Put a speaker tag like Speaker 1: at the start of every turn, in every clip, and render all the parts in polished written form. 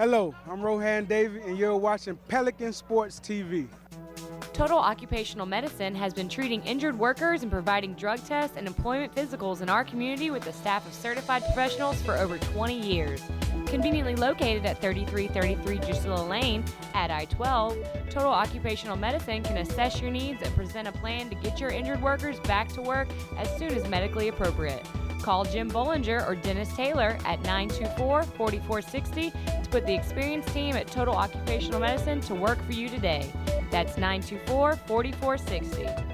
Speaker 1: Hello, I'm Rohan David, and you're watching Pelican Sports TV.
Speaker 2: Total Occupational Medicine has been treating injured workers and providing drug tests and employment physicals in our community with a staff of certified professionals for over 20 years. Conveniently located at 3333 Drusilla Lane at I-12, Total Occupational Medicine can assess your needs and present a plan to get your injured workers back to work as soon as medically appropriate. Call Jim Bollinger or Dennis Taylor at 924-4460 to put the experienced team at Total Occupational Medicine to work for you today. That's 924-4460.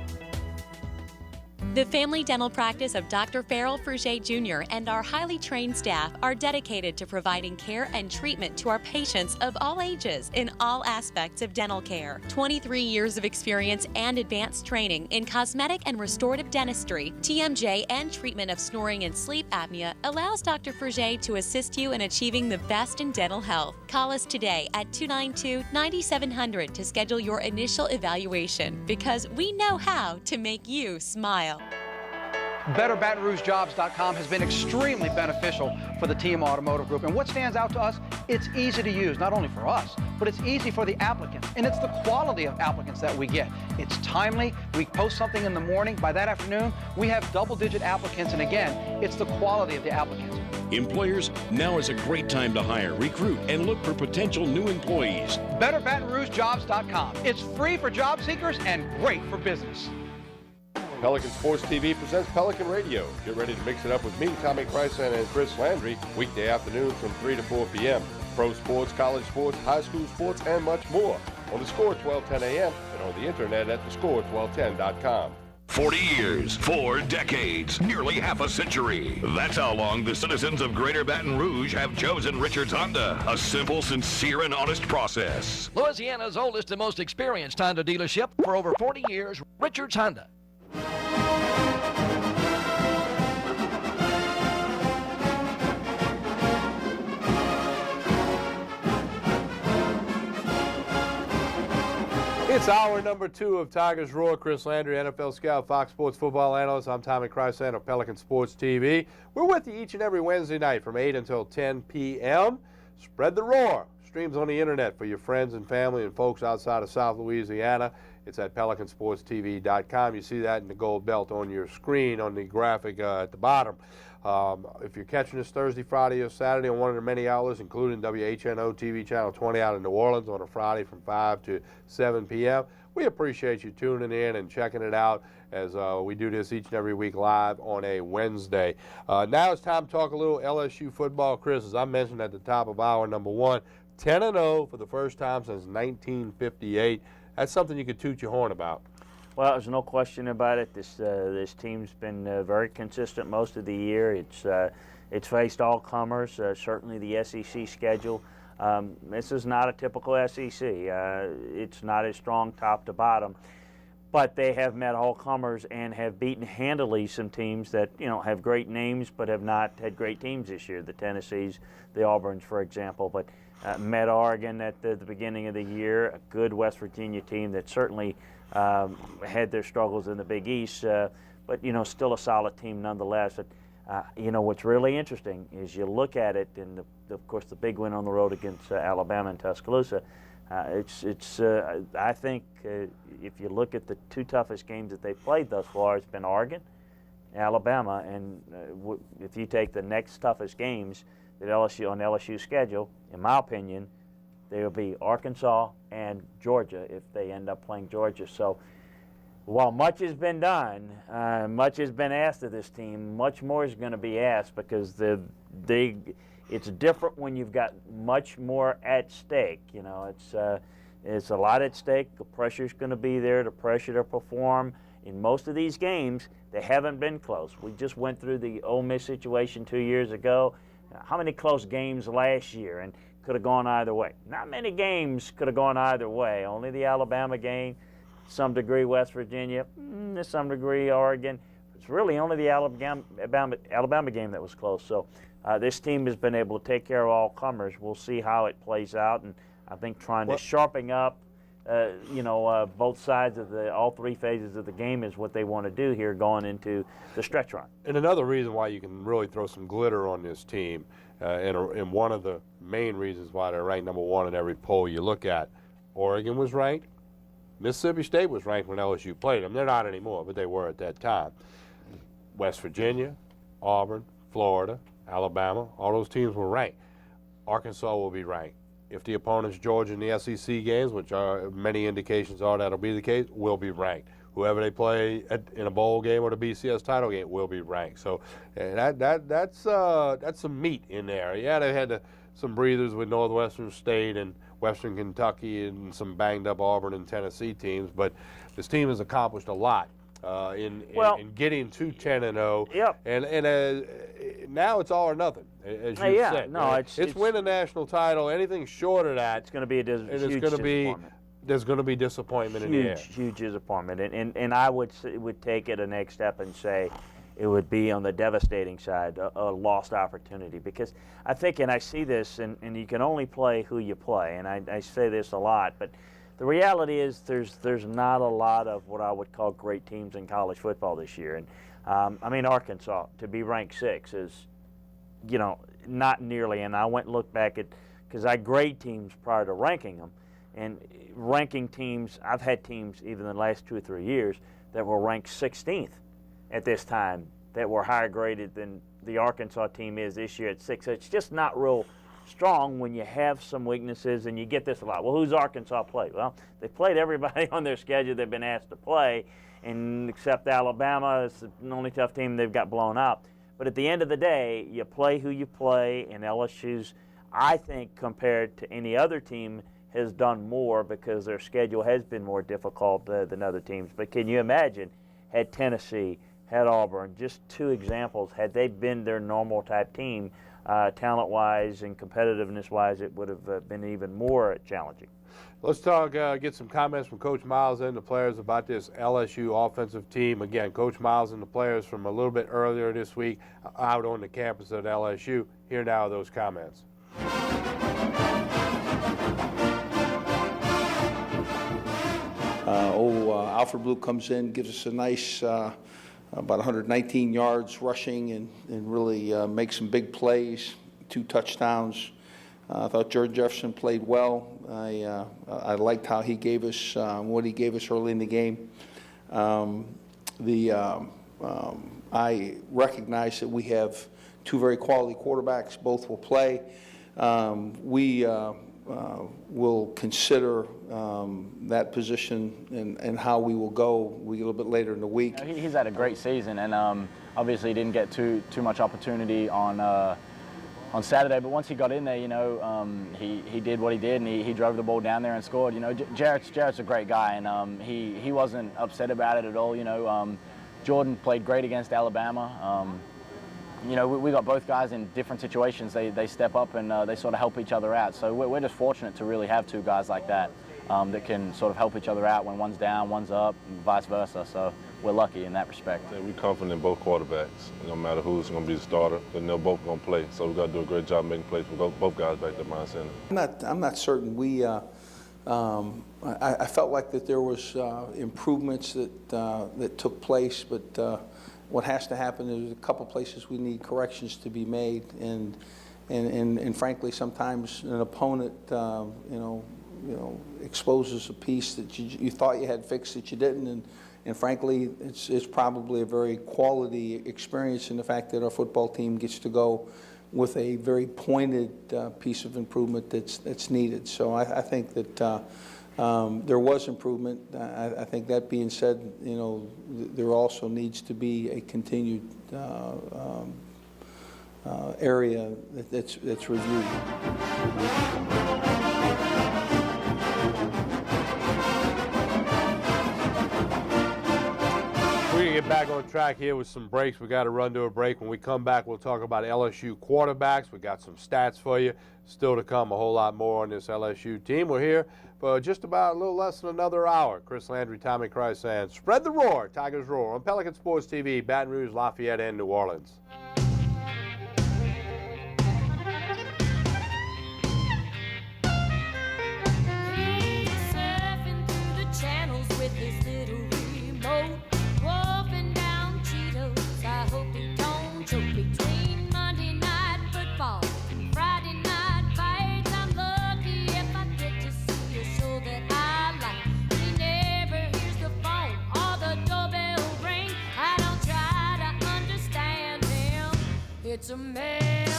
Speaker 3: The family dental practice of Dr. Farrell Fruget Jr. and our highly trained staff are dedicated to providing care and treatment to our patients of all ages in all aspects of dental care. 23 years of experience and advanced training in cosmetic and restorative dentistry, TMJ, and treatment of snoring and sleep apnea allows Dr. Fruget to assist you in achieving the best in dental health. Call us today at 292-9700 to schedule your initial evaluation because we know how to make you smile.
Speaker 4: BetterBatonRougeJobs.com has been extremely beneficial for the TM Automotive Group. And what stands out to us, it's easy to use, not only for us, but it's easy for the applicants. And it's the quality of applicants that we get. It's timely. We post something in the morning. By that afternoon, we have double-digit applicants. And again, it's the quality of the applicants.
Speaker 5: Employers, now is a great time to hire, recruit, and look for potential new employees.
Speaker 4: BetterBatonRougeJobs.com. It's free for job seekers and great for business.
Speaker 6: Pelican Sports TV presents Pelican Radio. Get ready to mix it up with me, Tommy Krysan and Chris Landry, weekday afternoons from 3 to 4 p.m. Pro sports, college sports, high school sports, and much more. On the Score 1210 a.m. and on the internet at thescore1210.com.
Speaker 5: 40 years, 4 decades, nearly half a century. That's how long the citizens of Greater Baton Rouge have chosen Richards Honda. A simple, sincere, and honest process.
Speaker 7: Louisiana's oldest and most experienced Honda dealership for over 40 years, Richards Honda.
Speaker 6: It's hour number 2 of Tigers Roar. Chris Landry, NFL scout, Fox Sports football analyst. I'm Tommy Krysan of Pelican Sports TV. We're with you each and every Wednesday night from 8 until 10 p.m. Spread the roar. Streams on the internet for your friends and family and folks outside of South Louisiana. It's at PelicanSportsTV.com. You see that in the gold belt on your screen on the graphic at the bottom. If you're catching this Thursday, Friday, or Saturday on one of the many outlets, including WHNO TV Channel 20 out in New Orleans on a Friday from 5 to 7 p.m., we appreciate you tuning in and checking it out as we do this each and every week live on a Wednesday. Now it's time to talk a little LSU football. Chris, as I mentioned at the top of hour number 1, 10-0 for the first time since 1958. That's something you could toot your horn about.
Speaker 8: Well, there's no question about it. This team's been very consistent most of the year. It's faced all comers. Certainly the SEC schedule. This is not a typical SEC. It's not as strong top to bottom, but they have met all comers and have beaten handily some teams that have great names but have not had great teams this year. The Tennessees, the Auburns, for example, but met Oregon at the beginning of the year. A good West Virginia team that certainly had their struggles in the Big East, but still a solid team nonetheless. But, what's really interesting is you look at it, and of course the big win on the road against Alabama and Tuscaloosa. I think if you look at the 2 toughest games that they've played thus far, it's been Oregon, Alabama, and if you take the next toughest games that LSU on LSU's schedule, in my opinion, they will be Arkansas and Georgia if they end up playing Georgia. So while much has been done, much has been asked of this team, much more is going to be asked because it's different when you've got much more at stake. It's a lot at stake. The pressure's going to be there, the pressure to perform. In most of these games, they haven't been close. We just went through the Ole Miss situation 2 years ago. How many close games last year and could have gone either way? Not many games could have gone either way. Only the Alabama game, some degree West Virginia, to some degree Oregon. It's really only the Alabama game that was close. So this team has been able to take care of all comers. We'll see how it plays out, and I think trying to sharpen up both sides of all three phases of the game is what they want to do here going into the stretch run.
Speaker 6: And another reason why you can really throw some glitter on this team, and one of the main reasons why they're ranked number one in every poll you look at, Oregon was ranked, Mississippi State was ranked when LSU played them. They're not anymore, but they were at that time. West Virginia, Auburn, Florida, Alabama, all those teams were ranked. Arkansas will be ranked. If the opponent's Georgia in the SEC games, which are many indications are that'll be the case, will be ranked. Whoever they play in a bowl game or the BCS title game will be ranked. So that's some meat in there. Yeah, they had some breathers with Northwestern State and Western Kentucky and some banged-up Auburn and Tennessee teams, but this team has accomplished a lot in getting to 10-0.
Speaker 8: Yep.
Speaker 6: And now it's all or nothing, as you said.
Speaker 8: No,
Speaker 6: it's win a national title. Anything short of that,
Speaker 8: it's going to be a huge disappointment.
Speaker 6: There's going to be disappointment in the air.
Speaker 8: Huge disappointment. And I would take it a next step and say it would be on the devastating side, a lost opportunity. Because I think, and I see this, and you can only play who you play, and I say this a lot, but the reality is there's not a lot of what I would call great teams in college football this year. And Arkansas, to be ranked 6 is, not nearly. And I went and looked back at, because I grade teams prior to ranking them, and ranking teams, I've had teams even in the last 2 or 3 years that were ranked 16th at this time that were higher graded than the Arkansas team is this year at 6. So it's just not real strong when you have some weaknesses, and you get this a lot. Well, who's Arkansas played? Well, they played everybody on their schedule they've been asked to play, and except Alabama, it's the only tough team they've got blown out. But at the end of the day, you play who you play, and LSU's, I think, compared to any other team, has done more because their schedule has been more difficult than other teams. But can you imagine, had Tennessee, had Auburn, just 2 examples, had they been their normal type team, talent-wise and competitiveness-wise, it would have been even more challenging.
Speaker 6: Let's talk, get some comments from Coach Miles and the players about this LSU offensive team. Again, Coach Miles and the players from a little bit earlier this week out on the campus at LSU. Here now are those comments.
Speaker 9: Alfred Blue comes in, gives us a nice about 119 yards rushing and really makes some big plays, 2 touchdowns. I thought Jordan Jefferson played well. I liked how he gave us what he gave us early in the game. I recognize that we have 2 very quality quarterbacks. Both will play. We will consider that position and how we will go a little bit later in the week.
Speaker 10: He's had a great season, and obviously didn't get too much opportunity on Saturday. But once he got in there, he did what he did, and he drove the ball down there and scored. Jarrett's a great guy, and he wasn't upset about it at all. Jordan played great against Alabama. We got both guys in different situations. They step up and they sort of help each other out. So we're just fortunate to really have 2 guys like that that can sort of help each other out when one's down, one's up, and vice versa. So we're lucky in that respect.
Speaker 11: Yeah, we're confident in both quarterbacks. No matter who's going to be the starter, then they're both going to play. So we've got to do a great job making plays for both guys back there behind center.
Speaker 9: I'm not certain. I felt like that there was improvements that took place, but what has to happen is a couple places we need corrections to be made, and frankly, sometimes an opponent, exposes a piece that you thought you had fixed that you didn't, and frankly, it's probably a very quality experience in the fact that our football team gets to go with a very pointed piece of improvement that's needed. So I think that there was improvement. I think that being said, there also needs to be a continued area that's reviewed.
Speaker 6: We're going to get back on track here with some breaks. We got to run to a break. When we come back, we'll talk about LSU quarterbacks. We got some stats for you. Still to come, a whole lot more on this LSU team. We're here for just about a little less than another hour. Chris Landry, Tommy Krysan. Spread the roar, Tigers roar, on Pelican Sports TV, Baton Rouge, Lafayette, and New Orleans.
Speaker 12: Surfing It's a mailbag.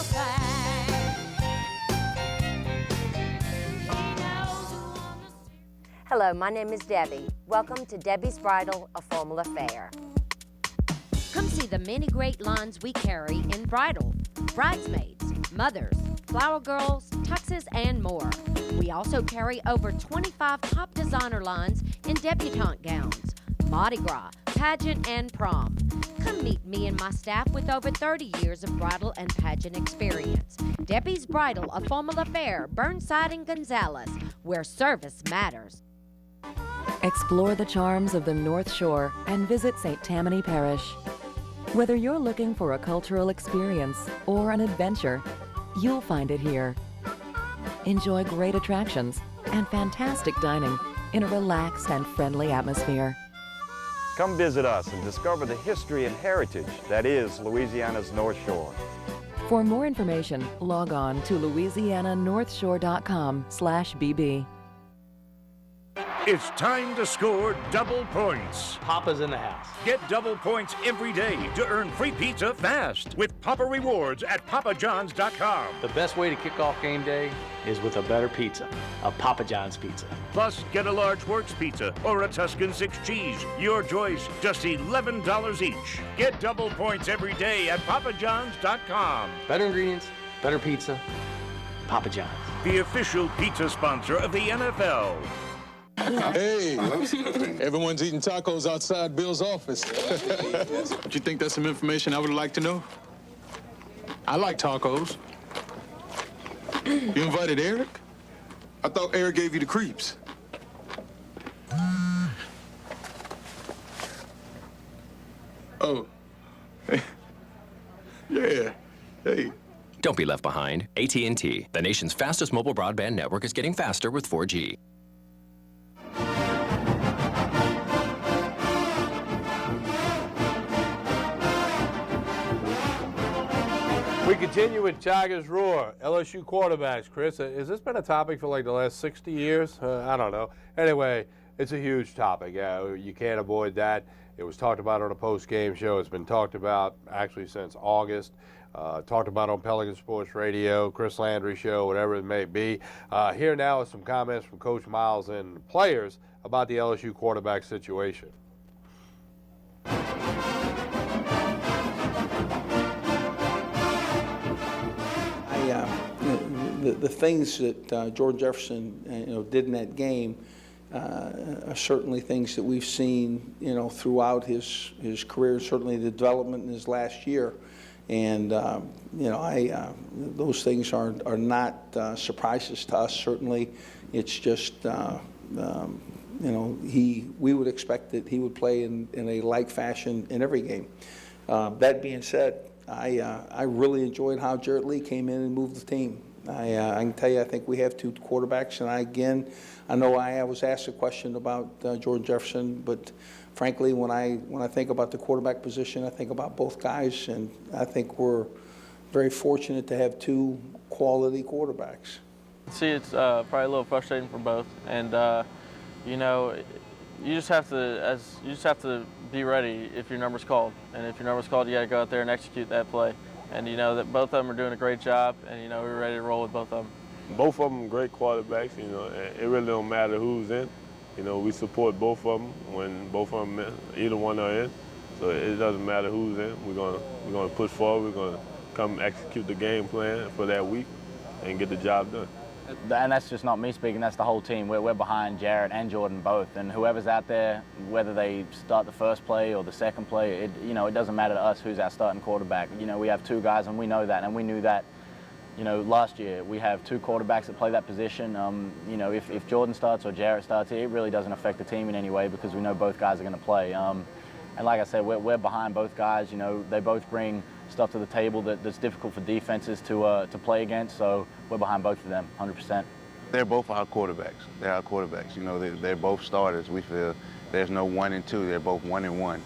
Speaker 13: Hello, my name is Debbie. Welcome to Debbie's Bridal, a formal affair.
Speaker 14: Come see the many great lines we carry in bridal, bridesmaids, mothers, flower girls, tuxes, and more. We also carry over 25 top designer lines in debutante gowns, Mardi Gras, pageant, and prom. Come meet me and my staff with over 30 years of bridal and pageant experience. Debbie's Bridal, a formal affair, Burnside and Gonzales, where service matters.
Speaker 15: Explore the charms of the North Shore and visit St. Tammany Parish. Whether you're looking for a cultural experience or an adventure, you'll find it here. Enjoy great attractions and fantastic dining in a relaxed and friendly atmosphere.
Speaker 16: Come visit us and discover the history and heritage that is Louisiana's North Shore.
Speaker 15: For more information, log on to louisiananorthshore.com/bb.
Speaker 17: It's time to score double points.
Speaker 18: Papa's in the house.
Speaker 17: Get double points every day to earn free pizza fast with Papa Rewards at papajohns.com.
Speaker 18: The best way to kick off game day is with a better pizza, a Papa John's pizza.
Speaker 17: Plus, get a large Works pizza or a Tuscan 6 cheese. Your choice, just $11 each. Get double points every day at papajohns.com.
Speaker 18: Better ingredients, better pizza, Papa John's.
Speaker 17: The official pizza sponsor of the NFL.
Speaker 19: Hey, everyone's eating tacos outside Bill's office. Don't you think that's some information I would like to know? I like tacos. You invited Eric? I thought Eric gave you the creeps. Oh. Yeah. Hey.
Speaker 20: Don't be left behind. AT&T, the nation's fastest mobile broadband network, is getting faster with 4G.
Speaker 6: We continue with Tigers Roar, LSU quarterbacks. Chris, has this been a topic for like the last 60 years? I don't know. Anyway, it's a huge topic. You can't avoid that. It was talked about on a post-game show. It's been talked about actually since August. Talked about on Pelican Sports Radio, Chris Landry Show, whatever it may be. Here now is some comments from Coach Miles and players about the LSU quarterback situation.
Speaker 9: The things that Jordan Jefferson did in that game are certainly things that we've seen throughout his career, certainly the development in his last year. And those things are not surprises to us. Certainly, it's just we would expect that he would play in a like fashion in every game. That being said, I really enjoyed how Jarrett Lee came in and moved the team. I can tell you, I think we have two quarterbacks, and I know I was asked a question about Jordan Jefferson, but frankly, when I think about the quarterback position, I think about both guys, and I think we're very fortunate to have two quality quarterbacks.
Speaker 21: See, it's probably a little frustrating for both, and you just have to be ready if your number's called, and if your number's called, you got to go out there and execute that play. And that both of them are doing a great job, and we're ready to roll with both of them.
Speaker 11: Both of them great quarterbacks. It really don't matter who's in. We support both of them when both of them, either one are in. So it doesn't matter who's in. We're gonna push forward. We're gonna come execute the game plan for that week and get the job done.
Speaker 10: And that's just not me speaking, that's the whole team. We're behind Jarrett and Jordan both, and whoever's out there, whether they start the first play or the second play, it doesn't matter to us who's our starting quarterback. We have two guys, and we know that, and we knew that, last year. We have two quarterbacks that play that position. If Jordan starts or Jarrett starts, it really doesn't affect the team in any way because we know both guys are going to play. And like I said, we're behind both guys. They both bring stuff to the table that's difficult for defenses to play against, so we're behind both of them, 100%.
Speaker 22: They're both our quarterbacks. They're our quarterbacks. They're both starters. We feel there's no 1 and 2. They're both 1 and 1.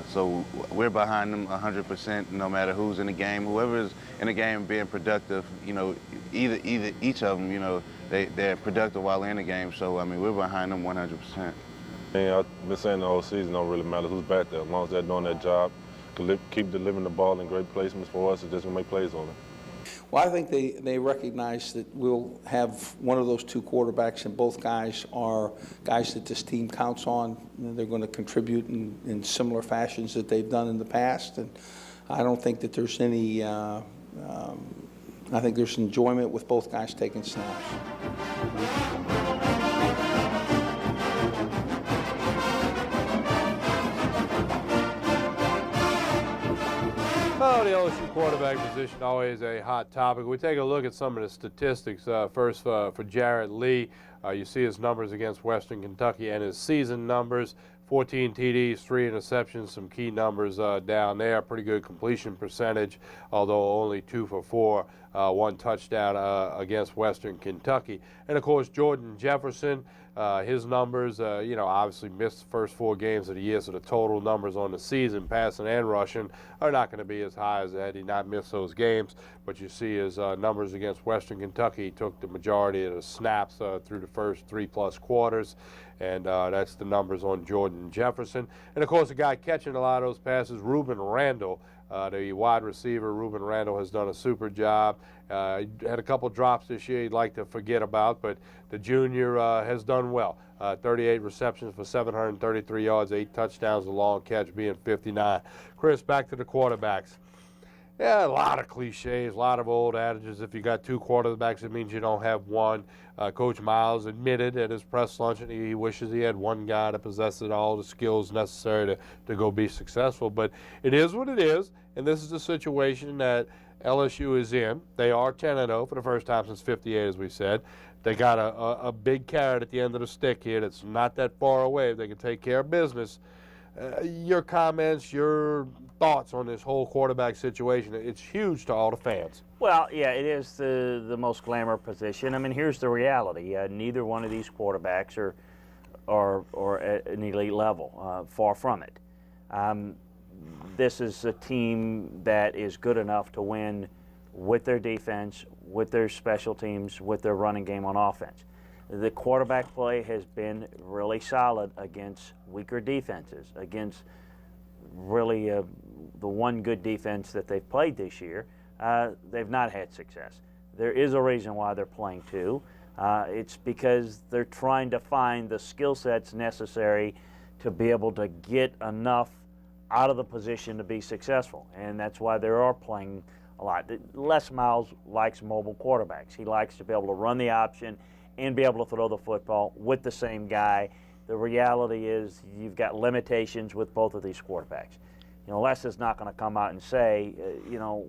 Speaker 22: So we're behind them 100%. No matter who's in the game, whoever's in the game being productive. Either each of them. They're productive while in the game. So we're behind them 100%.
Speaker 11: I've been saying the whole season, don't really matter who's back there, as long as they're doing their job keep delivering the ball in great placements for us. It's just going to make plays on it.
Speaker 9: Well, I think they recognize that we'll have one of those two quarterbacks, and both guys are guys that this team counts on. They're going to contribute in similar fashions that they've done in the past, and I don't think that there's any. I think there's enjoyment with both guys taking snaps.
Speaker 6: Oh, the LSU quarterback position, always a hot topic. We take a look at some of the statistics. First, for Jarrett Lee, you see his numbers against Western Kentucky and his season numbers. 14 TDs, 3 interceptions, some key numbers down there. Pretty good completion percentage, although only 2 for 4, 1 touchdown against Western Kentucky. And, of course, Jordan Jefferson, his numbers, obviously missed the first 4 games of the year, so the total numbers on the season, passing and rushing, are not going to be as high as had he not missed those games. But you see his numbers against Western Kentucky. He took the majority of the snaps through the first 3+ quarters, and that's the numbers on Jordan Jefferson. And, of course, the guy catching a lot of those passes, Ruben Randall. The wide receiver, Ruben Randall, has done a super job. He had a couple drops this year he'd like to forget about, but the junior has done well. 38 receptions for 733 yards, 8 touchdowns, a long catch being 59. Chris, back to the quarterbacks. Yeah, a lot of cliches, a lot of old adages. If you got 2 quarterbacks, it means you don't have one. Coach Miles admitted at his press luncheon he wishes he had one guy that possesses all the skills necessary to go be successful. But it is what it is, and this is the situation that LSU is in. They are 10-0 for the first time since '58, as we said. They got a big carrot at the end of the stick here that's not that far away. If they can take care of business. Your comments, your thoughts on this whole quarterback situation. It's huge to all the fans.
Speaker 8: Well, yeah, it is the most glamour position. I mean, here's the reality. Neither one of these quarterbacks are at an elite level, far from it. This is a team that is good enough to win with their defense, with their special teams, with their running game on offense. The quarterback play has been really solid against weaker defenses, against really the one good defense that they've played this year. They've not had success. There is a reason why they're playing 2. It's because they're trying to find the skill sets necessary to be able to get enough out of the position to be successful, and that's why they are playing a lot. Les Miles likes mobile quarterbacks. He likes to be able to run the option and be able to throw the football with the same guy. The reality is you've got limitations with both of these quarterbacks. Les is not going to come out and say,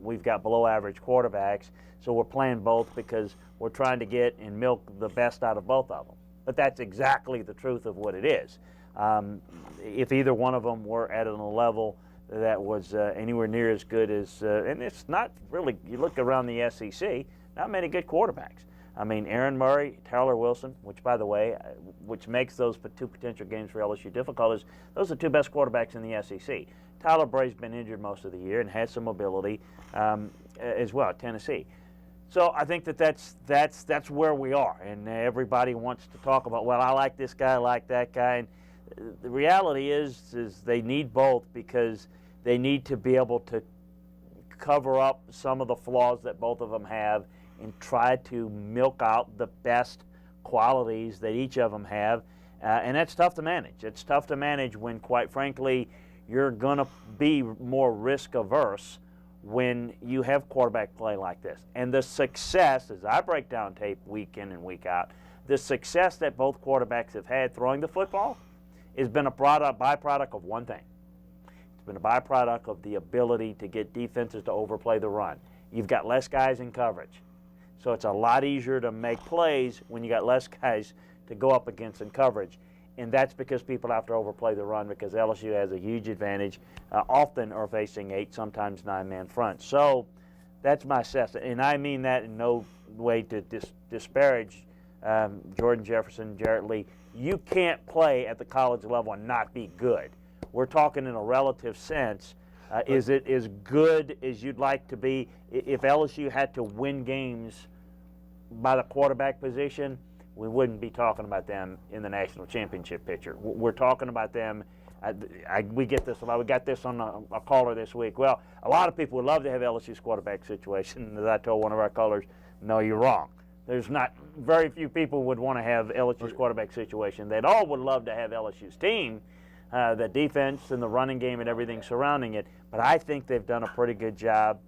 Speaker 8: we've got below average quarterbacks, so we're playing both because we're trying to get and milk the best out of both of them. But that's exactly the truth of what it is. If either one of them were at a level that was anywhere near as good as, and it's not really, you look around the SEC, not many good quarterbacks. I mean, Aaron Murray, Tyler Wilson, which, by the way, which makes those 2 potential games for LSU difficult, is those are the 2 best quarterbacks in the SEC. Tyler Bray's been injured most of the year and has some mobility as well at Tennessee. So I think that's where we are, and everybody wants to talk about, well, I like this guy, I like that guy. And the reality is they need both because they need to be able to cover up some of the flaws that both of them have and try to milk out the best qualities that each of them have. And that's tough to manage. It's tough to manage when, quite frankly, you're going to be more risk-averse when you have quarterback play like this. And the success, as I break down tape week in and week out, the success that both quarterbacks have had throwing the football has been a byproduct of one thing. It's been a byproduct of the ability to get defenses to overplay the run. You've got less guys in coverage. So it's a lot easier to make plays when you got less guys to go up against in coverage. And that's because people have to overplay the run because LSU has a huge advantage, often are facing 8, sometimes 9-man front. So that's my assessment. And I mean that in no way to disparage Jordan Jefferson, Jarrett Lee. You can't play at the college level and not be good. We're talking in a relative sense. Is it as good as you'd like to be? If LSU had to win games by the quarterback position, we wouldn't be talking about them in the national championship picture. We're talking about them We get this a lot. We got this on a caller this week. Well, a lot of people would love to have LSU's quarterback situation. As I told one of our callers, no, you're wrong. There's not very few people would want to have LSU's quarterback situation. They'd all would love to have LSU's team, the defense and the running game and everything surrounding it. But I think they've done a pretty good job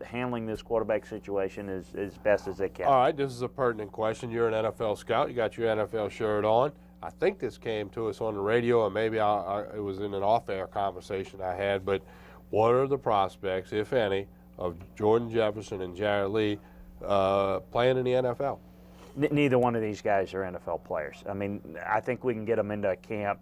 Speaker 8: handling this quarterback situation as best as they can.
Speaker 6: All right, this is a pertinent question. You're an NFL scout. You got your NFL shirt on. I think this came to us on the radio, or maybe it was in an off-air conversation I had. But what are the prospects, if any, of Jordan Jefferson and Jared Lee playing in the NFL?
Speaker 8: Neither one of these guys are NFL players. I mean, I think we can get them into camp,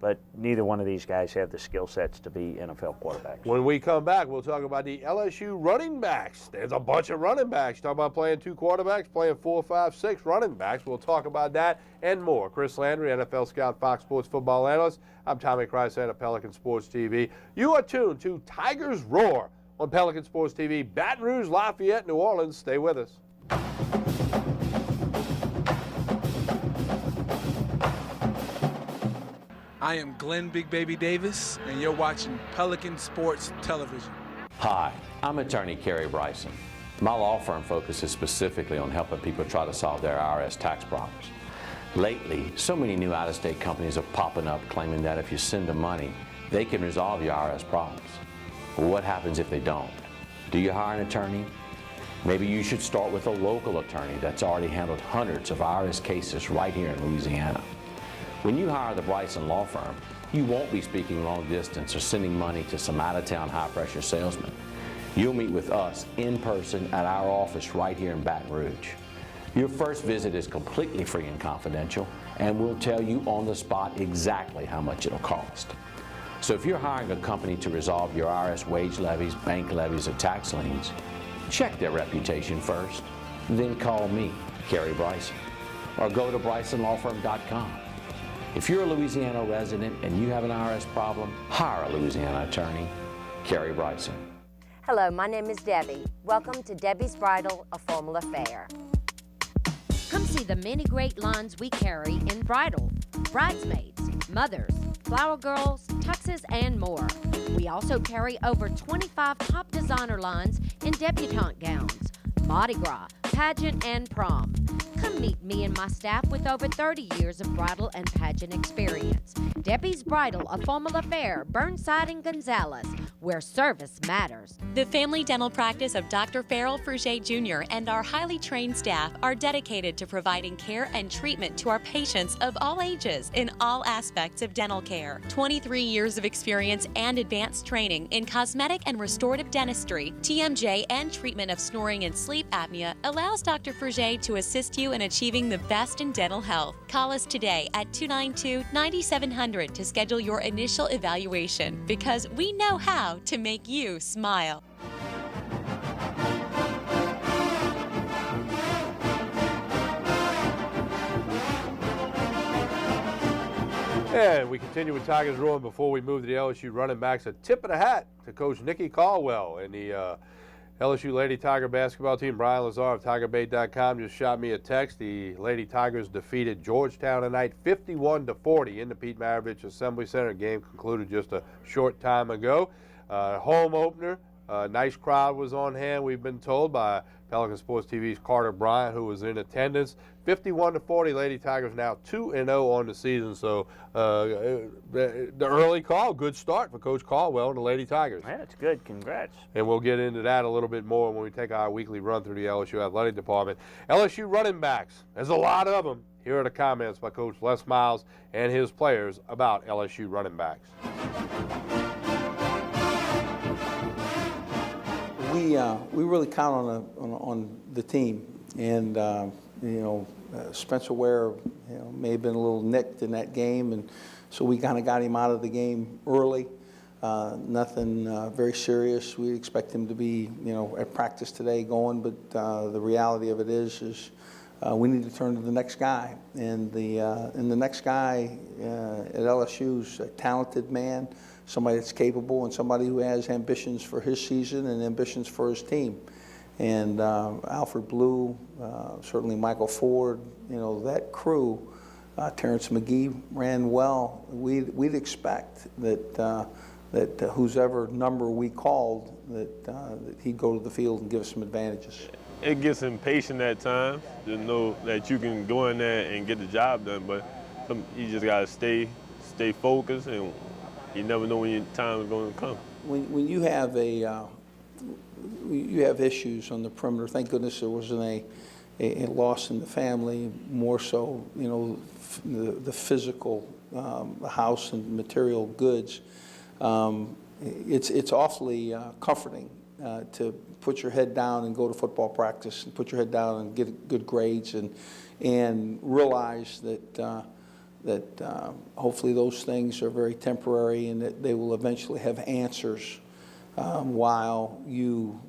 Speaker 8: but neither one of these guys have the skill sets to be NFL quarterbacks.
Speaker 6: When we come back, we'll talk about the LSU running backs. There's a bunch of running backs. Talk about playing 2 quarterbacks, playing 4, 5, 6 running backs. We'll talk about that and more. Chris Landry, NFL scout, Fox Sports football analyst. I'm Tommy Krysan of Pelican Sports TV. You are tuned to Tigers Roar on Pelican Sports TV. Baton Rouge, Lafayette, New Orleans. Stay with us.
Speaker 1: I am Glenn Big Baby Davis, and you're watching Pelican Sports Television.
Speaker 2: Hi, I'm attorney Kerry Bryson. My law firm focuses specifically on helping people try to solve their IRS tax problems. Lately, so many new out-of-state companies are popping up claiming that if you send them money, they can resolve your IRS problems. Well, what happens if they don't? Do you hire an attorney? Maybe you should start with a local attorney that's already handled hundreds of IRS cases right here in Louisiana. When you hire the Bryson Law Firm, you won't be speaking long distance or sending money to some out-of-town high-pressure salesman. You'll meet with us in person at our office right here in Baton Rouge. Your first visit is completely free and confidential, and we'll tell you on the spot exactly how much it'll cost. So if you're hiring a company to resolve your IRS wage levies, bank levies, or tax liens, check their reputation first, then call me, Kerry Bryson, or go to BrysonLawFirm.com. If you're a Louisiana resident and you have an IRS problem, hire a Louisiana attorney, Kerry Bryson.
Speaker 13: Hello, my name is Debbie. Welcome to Debbie's Bridal, a formal affair.
Speaker 14: Come see the many great lines we carry in bridal, bridesmaids, mothers, flower girls, tuxes, and more. We also carry over 25 top designer lines in debutante gowns, Mardi Gras, pageant, and prom. Come meet me and my staff with over 30 years of bridal and pageant experience. Debbie's Bridal, a formal affair, Burnside and Gonzales, where service matters.
Speaker 3: The family dental practice of Dr. Farrell Fruget Jr. and our highly trained staff are dedicated to providing care and treatment to our patients of all ages in all aspects of dental care. 23 years of experience and advanced training in cosmetic and restorative dentistry, TMJ, and treatment of snoring and sleep apnea allows Dr. Fruget to assist you in achieving the best in dental health. Call us today at 292-9700 to schedule your initial evaluation, because we know how to make you smile.
Speaker 6: And we continue with Tigers Roar. Before we move to the LSU running backs, a tip of the hat to Coach Nikki Caldwell and the LSU Lady Tiger basketball team. Brian Lazar of TigerBait.com just shot me a text. The Lady Tigers defeated Georgetown tonight 51-40 in the Pete Maravich Assembly Center. Game concluded just a short time ago. Home opener. Nice crowd was on hand, we've been told, by Pelican Sports TV's Carter Bryant, who was in attendance. 51-40, Lady Tigers now 2-0 on the season. So the early call, good start for Coach Caldwell and the Lady Tigers.
Speaker 8: Yeah, it's good. Congrats.
Speaker 6: And we'll get into that a little bit more when we take our weekly run through the LSU athletic department. LSU running backs, there's a lot of them. Here are the comments by Coach Les Miles and his players about LSU running backs.
Speaker 9: We really count on the team, and Spencer Ware may have been a little nicked in that game, and so we kind of got him out of the game early. Nothing very serious. We expect him to be at practice today going, but the reality of it is we need to turn to the next guy, and the next guy at LSU is a talented man, somebody that's capable, and somebody who has ambitions for his season and ambitions for his team. And Alfred Blue, certainly Michael Ford, that crew Terrence McGee ran well. We'd expect that whosever number we called, that he'd go to the field and give us some advantages.
Speaker 11: It gets impatient at times to know that you can go in there and get the job done, but you just gotta stay focused, and you never know when your time is going to come.
Speaker 9: When you have you have issues on the perimeter, thank goodness there wasn't a loss in the family, more so, you know, the physical, the house and material goods. It's awfully comforting to put your head down and go to football practice, and put your head down and get good grades, and realize that hopefully those things are very temporary, and that they will eventually have answers while you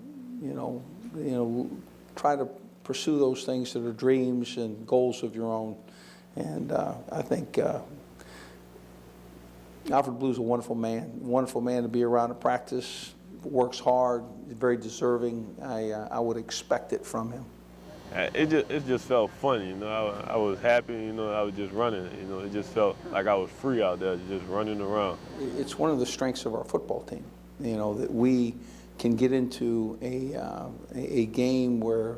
Speaker 9: try to pursue those things that are dreams and goals of your own. And I think Alfred Blue's a wonderful man to be around at practice, works hard, very deserving. I would expect it from him.
Speaker 11: It just felt fun, you know. I was happy, you know. I was just running, you know. It just felt like I was free out there, just running around.
Speaker 9: It's one of the strengths of our football team, you know, that we can get into a game where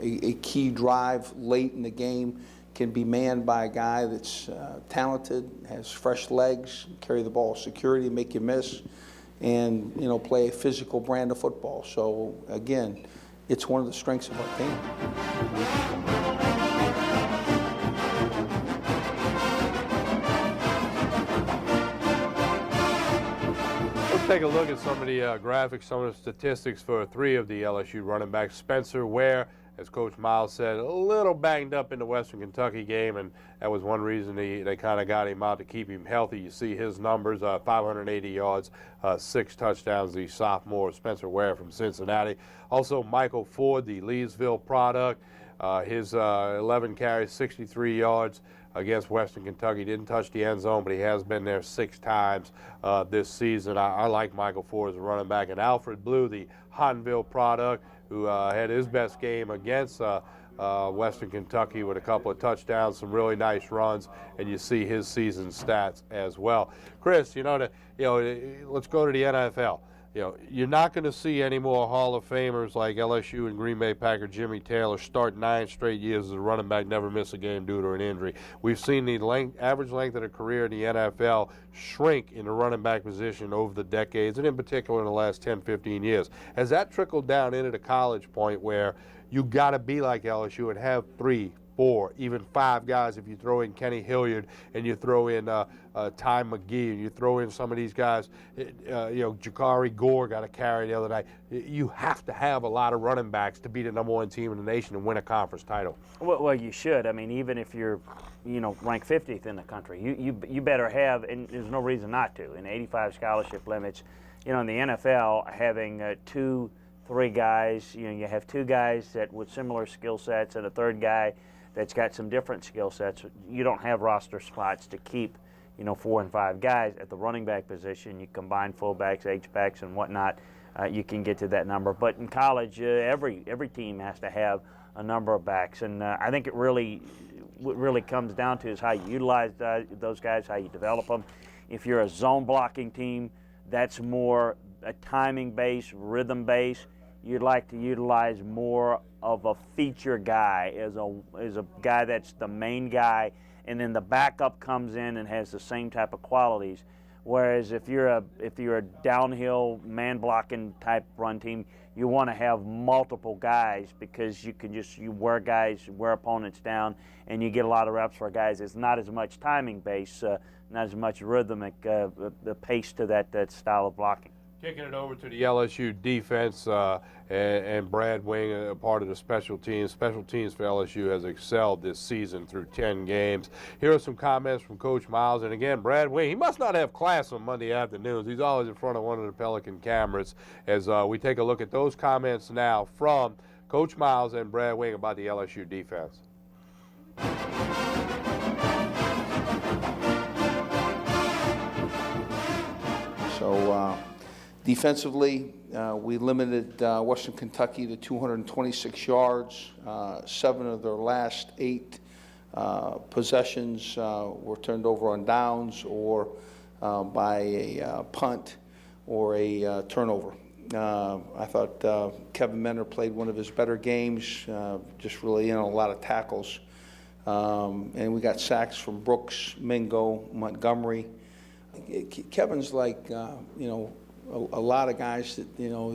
Speaker 9: a key drive late in the game can be manned by a guy that's talented, has fresh legs, carry the ball with security, make you miss, and, you know, play a physical brand of football. So again, it's one of the strengths of our team.
Speaker 6: Let's take a look at some of the graphics, some of the statistics for three of the LSU running backs. Spencer Ware, as Coach Miles said, a little banged up in the Western Kentucky game, and that was one reason they kind of got him out to keep him healthy. You see his numbers, 580 yards, 6 touchdowns, the sophomore Spencer Ware from Cincinnati. Also, Michael Ford, the Leesville product, his 11 carries, 63 yards against Western Kentucky. Didn't touch the end zone, but he has been there 6 times this season. I like Michael Ford as a running back. And Alfred Blue, the Huntville product, who had his best game against Western Kentucky with a couple of touchdowns, some really nice runs, and you see his season stats as well. Chris, let's go to the NFL. You're not going to see any more Hall of Famers like LSU and Green Bay Packer Jimmy Taylor start 9 straight years as a running back, never miss a game due to an injury. We've seen the average length of a career in the NFL shrink in the running back position over the decades, and in particular in the last 10, 15 years. Has that trickled down into the college point where you got to be like LSU and have 3, 4, even 5 guys if you throw in Kenny Hilliard and you throw in Ty McGee and you throw in some of these guys, Jakari Gore got a carry the other night. You have to have a lot of running backs to be the #1 team in the nation and win a conference title.
Speaker 8: Well, you should. I mean, even if you're, ranked 50th in the country, you better have, and there's no reason not to, in 85 scholarship limits. In the NFL, having 2, 3 guys, you have 2 guys that with similar skill sets and a third guy that's got some different skill sets. You don't have roster spots to keep, 4 and 5 guys at the running back position. You combine fullbacks, H-backs, and whatnot, you can get to that number. But in college, every team has to have a number of backs, and I think what really comes down to is how you utilize those guys, how you develop them. If you're a zone blocking team, that's more a timing base, rhythm base. You'd like to utilize more of a feature guy as a guy that's the main guy, and then the backup comes in and has the same type of qualities. Whereas if you're a downhill man blocking type run team, you want to have multiple guys because you can you wear opponents down, and you get a lot of reps for guys. It's not as much timing base, not as much rhythmic the pace to that style of blocking.
Speaker 6: Kicking it over to the LSU defense and Brad Wing, part of the special teams. Special teams for LSU has excelled this season through 10 games. Here are some comments from Coach Miles. And again, Brad Wing, he must not have class on Monday afternoons. He's always in front of one of the Pelican cameras as we take a look at those comments now from Coach Miles and Brad Wing about the LSU defense.
Speaker 9: So, defensively, we limited Western Kentucky to 226 yards. 7 of their last 8 possessions were turned over on downs or by a punt or a turnover. I thought Kevin Mentor played one of his better games, just really in a lot of tackles. And we got sacks from Brooks, Mingo, Montgomery. Kevin's like, you know, a lot of guys that, you know,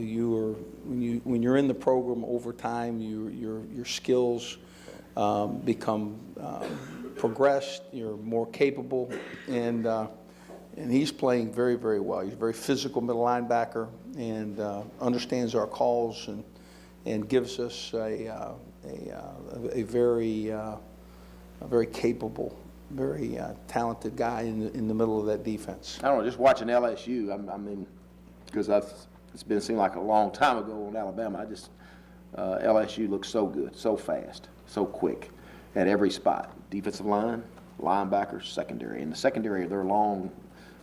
Speaker 9: when you're in the program over time, your skills become progressed. You're more capable, and he's playing very, very well. He's a very physical middle linebacker, and understands our calls and gives us a very capable, very talented guy in the middle of that defense.
Speaker 4: I don't know, just watching LSU, I mean, because it's seemed like a long time ago on Alabama. LSU looks so good, so fast, so quick at every spot. Defensive line, linebackers, secondary. In the secondary, they're long,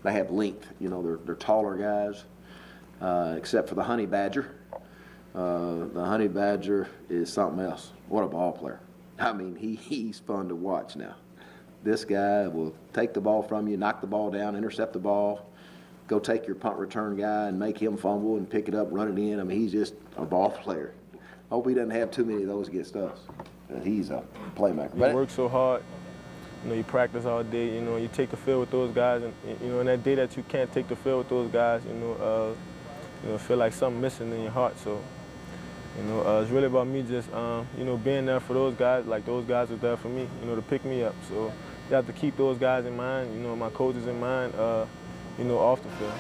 Speaker 4: they have length. You know, they're taller guys, except for the Honey Badger. The Honey Badger is something else. What a ball player. I mean, he's fun to watch now. This guy will take the ball from you, knock the ball down, intercept the ball, go take your punt return guy and make him fumble and pick it up, run it in. I mean, he's just a ball player. Hope he doesn't have too many of those against us. He's a playmaker.
Speaker 5: You work so hard. You know, you practice all day. You know, you take the field with those guys, and you know, in that day that you can't take the field with those guys, you know, feel like something missing in your heart. So, you know, it's really about me just, you know, being there for those guys, like those guys are there for me, you know, to pick me up. So you have to keep those guys in mind, you know, my coaches in mind, you know, off the field.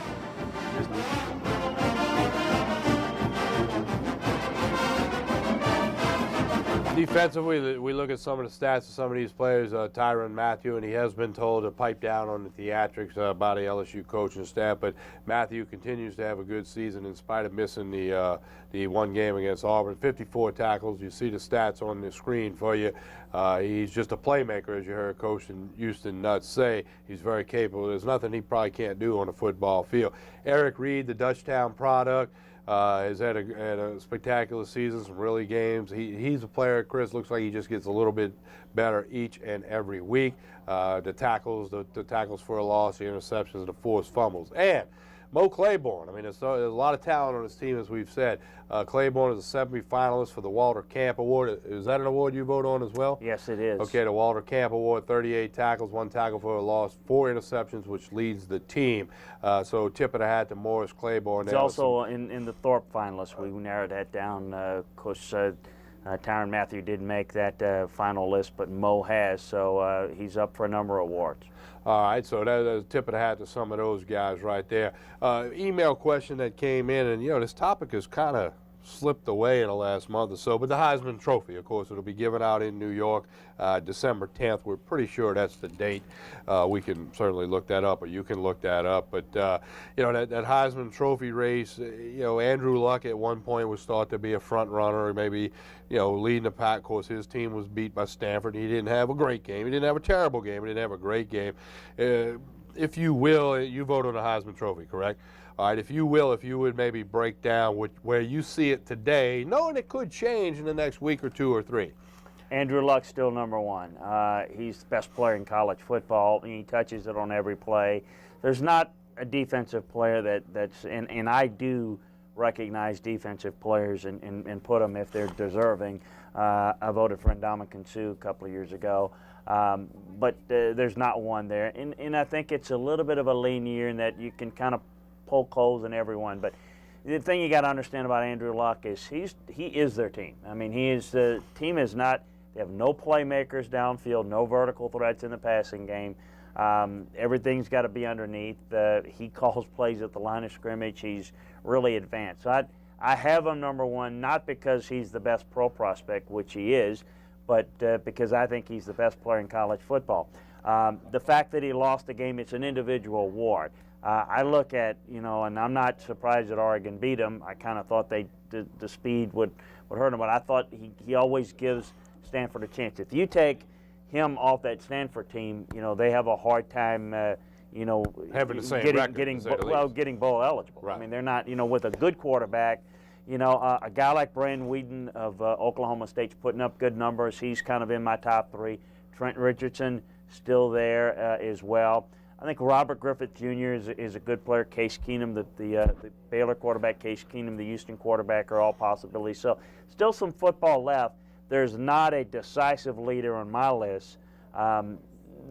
Speaker 6: Defensively, we look at some of the stats of some of these players. Tyrann Mathieu, and he has been told to pipe down on the theatrics by the LSU coaching staff, but Mathieu continues to have a good season in spite of missing the one game against Auburn. 54 tackles. You see the stats on the screen for you. He's just a playmaker, as you heard Coach Houston Nutt say. He's very capable. There's nothing he probably can't do on a football field. Eric Reed, the Dutchtown product, has had a spectacular season, some really games. He's a player, Chris, looks like he just gets a little bit better each and every week. The tackles for a loss, the interceptions, the forced fumbles. And Mo Claiborne, I mean, there's a lot of talent on his team, as we've said. Claiborne is a semi-finalist for the Walter Camp Award. Is that an award you vote on as well?
Speaker 8: Yes, it is.
Speaker 6: Okay, the Walter Camp Award, 38 tackles, 1 tackle for a loss, 4 interceptions, which leads the team. So tip of the hat to Morris Claiborne.
Speaker 8: He's also in the Thorpe finalists. We narrowed that down. Of course, Tyrann Mathieu didn't make that final list, but Mo has, so he's up for a number of awards.
Speaker 6: All right, so that's a tip of the hat to some of those guys right there. Email question that came in, and, you know, this topic has kind of slipped away in the last month or so, but the Heisman Trophy, of course, it'll be given out in New York December 10th. We're pretty sure that's the date. We can certainly look that up, or you can look that up. But, you know, that Heisman Trophy race, you know, Andrew Luck at one point was thought to be a front runner, or maybe, you know, leading the pack. Of course, his team was beat by Stanford. He didn't have a great game. He didn't have a terrible game. He didn't have a great game. If you will, you vote on the Heisman Trophy, correct? All right, if you would maybe break down where you see it today, knowing it could change in the next week or 2 or 3.
Speaker 8: Andrew Luck's still number one. He's the best player in college football. He touches it on every play. There's not a defensive player that's and I do recognize defensive players and put them if they're deserving. I voted for Ndamukong Suh a couple of years ago. But there's not one there. And I think it's a little bit of a lean year in that you can kind of poke holes in everyone. But the thing you got to understand about Andrew Luck is he is their team. I mean, the team is not, they have no playmakers downfield, no vertical threats in the passing game. Everything's got to be underneath. He calls plays at the line of scrimmage. He's really advanced. So I have him number one, not because he's the best pro prospect, which he is, but because I think he's the best player in college football. The fact that he lost the game, it's an individual award. I look at, you know, and I'm not surprised that Oregon beat him. I kind of thought the speed would hurt him, but I thought he always gives Stanford a chance. If you take him off that Stanford team, you know, they have a hard time, you know,
Speaker 6: having the same
Speaker 8: getting bowl eligible.
Speaker 6: Right.
Speaker 8: I mean, they're not, you know, with a good quarterback. You know, a guy like Brandon Whedon of Oklahoma State's putting up good numbers. He's kind of in my top 3. Trent Richardson still there as well. I think Robert Griffith Jr. is a good player. Case Keenum, the Baylor quarterback, Case Keenum, the Houston quarterback, are all possibilities. So still some football left. There's not a decisive leader on my list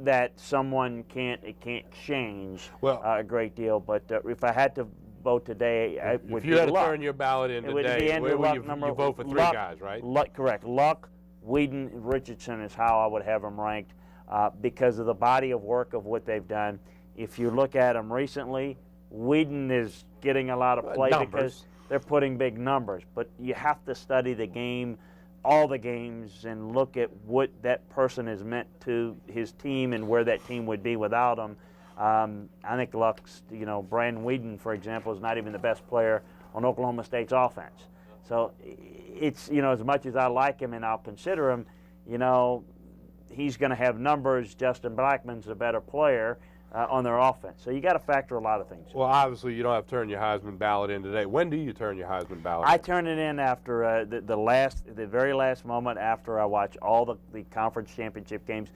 Speaker 8: that someone can't change a great deal. But if I had to vote today, it would
Speaker 6: if you
Speaker 8: be
Speaker 6: had to
Speaker 8: Luck.
Speaker 6: turn your ballot in
Speaker 8: It would
Speaker 6: today,
Speaker 8: be Andrew
Speaker 6: where
Speaker 8: Luck,
Speaker 6: you vote for three
Speaker 8: Luck,
Speaker 6: guys, right?
Speaker 8: Luck, correct. Luck, Whedon, Richardson is how I would have them ranked because of the body of work of what they've done. If you look at them recently, Whedon is getting a lot of play because they're putting big numbers. But you have to study the game, all the games, and look at what that person has meant to his team and where that team would be without him. I think Luck's, Brandon Whedon, for example, is not even the best player on Oklahoma State's offense. So it's, as much as I like him and I'll consider him, he's going to have numbers. Justin Blackmon's a better player on their offense. So you got to factor a lot of things.
Speaker 6: Well, obviously you don't have to turn your Heisman ballot in today. When do you turn your Heisman ballot in?
Speaker 8: I turn it in after the very last moment after I watch all the conference championship games.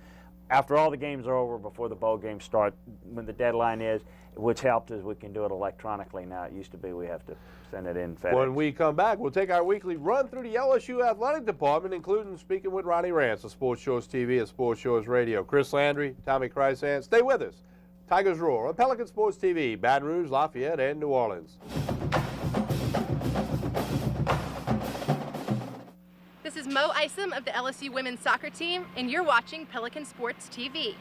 Speaker 8: After all the games are over, before the bowl games start, when the deadline is, which helped is we can do it electronically now. It used to be we have to send it in FedEx.
Speaker 6: When we come back, we'll take our weekly run through the LSU athletic department, including speaking with Ronnie Rance of Sports Shores TV and Sports Shores Radio. Chris Landry, Tommy Krysan. Stay with us. Tigers Roar on Pelican Sports TV, Baton Rouge, Lafayette, and New Orleans.
Speaker 7: This is Mo Isom of the LSU women's soccer team, and you're watching Pelican Sports TV.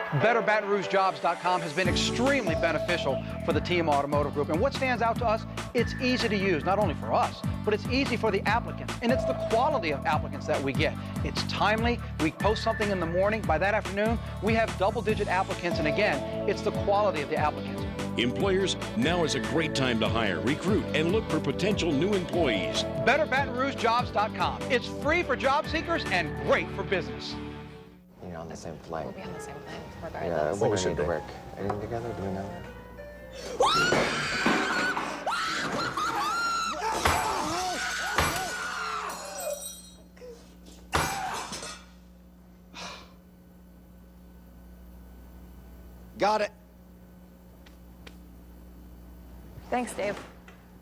Speaker 12: BetterBatonRougeJobs.com has been extremely beneficial for the TM Automotive Group. And what stands out to us, it's easy to use, not only for us, but it's easy for the applicants. And it's the quality of applicants that we get. It's timely. We post something in the morning. By that afternoon, we have double-digit applicants. And again, it's the quality of the applicants.
Speaker 23: Employers, now is a great time to hire, recruit, and look for potential new employees.
Speaker 12: BetterBatonRougeJobs.com. It's free for job seekers and great for business.
Speaker 24: You're on the same flight.
Speaker 25: We'll be on the same plane,
Speaker 24: Yeah,
Speaker 25: regardless.
Speaker 24: when we need to work. Anything together? Do we know
Speaker 12: Got it.
Speaker 7: Thanks, Dave.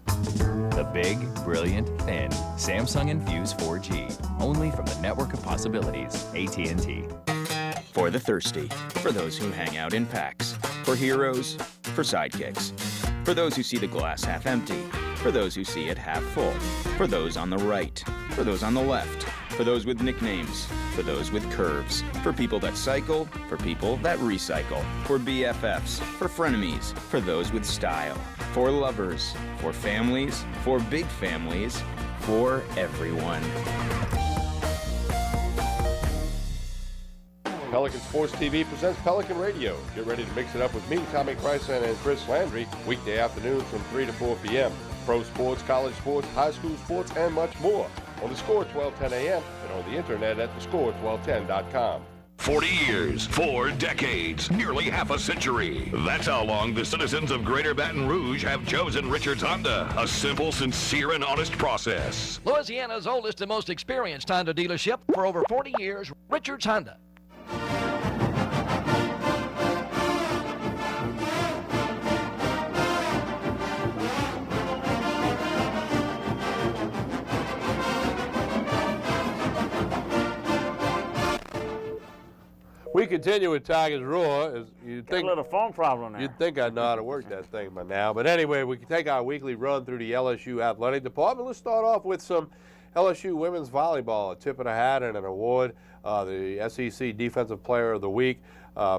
Speaker 26: The big, brilliant, thin Samsung Infuse 4G. Only from the network of possibilities, AT&T. For the thirsty, for those who hang out in packs, for heroes, for sidekicks, for those who see the glass half empty, for those who see it half full, for those on the right, for those on the left, for those with nicknames, for those with curves, for people that cycle, for people that recycle, for BFFs, for frenemies, for those with style, for lovers, for families, for big families, for everyone.
Speaker 6: Pelican Sports TV presents Pelican Radio. Get ready to mix it up with me, Tommy Krysan, and Chris Landry, weekday afternoons from 3 to 4 p.m. Pro sports, college sports, high school sports, and much more. On the Score 1210 a.m. and on the internet at thescore1210.com.
Speaker 17: 40 years, 4 decades, nearly half a century. That's how long the citizens of Greater Baton Rouge have chosen Richards Honda. A simple, sincere, and honest process.
Speaker 27: Louisiana's oldest and most experienced Honda dealership for over 40 years, Richards Honda.
Speaker 6: We continue with Tigers Roar. As you'd
Speaker 8: Got a little phone problem there.
Speaker 6: You'd think I'd know how to work that thing by now. But anyway, we can take our weekly run through the LSU athletic department. Let's start off with some LSU women's volleyball, a tip of the hat and an award. The SEC Defensive Player of the Week,